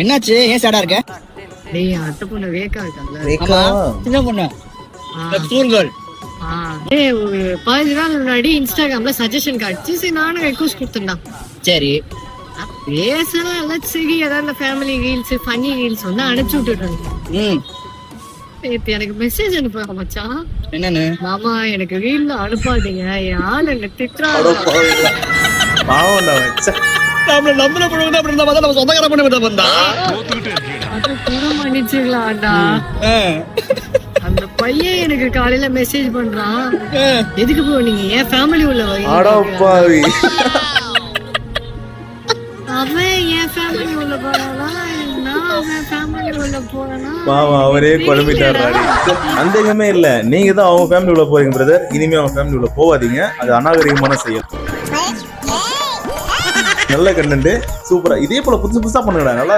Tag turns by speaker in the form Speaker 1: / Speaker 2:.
Speaker 1: என்னாச்சு? ஏன் சேடா இருக்க?
Speaker 2: டேய் அத்தை பொண்ணு வேக்கா இருக்காங்கல்ல,
Speaker 3: ரேகா
Speaker 1: சின்ன பொண்ணு ஸ்கூல் கேர்ள்.
Speaker 2: டேய் ஒரு 15 நாள் முன்னாடி இன்ஸ்டாகிராம்ல சஜஷன் காட்டுச்சு. சரி நானும் ரெக்வஸ்ட் கொடுத்துருந்தான்.
Speaker 1: சரி
Speaker 2: பேசலாம் எல்லாம் சரி, ஏதாவது இந்த ஃபேமிலி ரீல்ஸ் ஃபன்னி ரீல்ஸ் வந்து அனுப்பிச்சு விட்டுருந்தேன். இப்ப எனக்கு மெசேஜ் அனுப்புறாங்க மச்சான்.
Speaker 1: என்னன்னு?
Speaker 2: மாமா எனக்கு ரீல்ல அனுப்பாதீங்க, என் ஆள் என்ன திட்டுறாங்க.
Speaker 3: பாவம்டா மச்சான்.
Speaker 1: நம்மள பொண்ணு அப்படி இருந்தா நம்ம சொந்தக்கார பொண்ணு வந்தா
Speaker 2: அது கூட மன்னிச்சுக்கலாம்டா. அந்த பையன் எனக்கு காலையில மெசேஜ் பண்றான், எதுக்கு போ நீங்க என் ஃபேமிலி உள்ள
Speaker 3: அடப்பாவி.
Speaker 2: அவன் என் ஃபேமிலி உள்ள போறானா, நான் அவன் ஃபேமிலி உள்ள போறேனா?
Speaker 3: பாவம் அவரே குழம்பிட்டாரு. சந்தேகமே இல்ல, நீங்க தான் அவங்க ஃபேமிலி உள்ள போறீங்க பிரதர். இனிமே அவங்க ஃபேமிலி உள்ள போவாதீங்க, அது அநாகரிகமான செயல். நல்ல கண்டென்ட், சூப்பரா. இதே போல புதுசு புதுசா பண்ணுங்கடா, நல்லா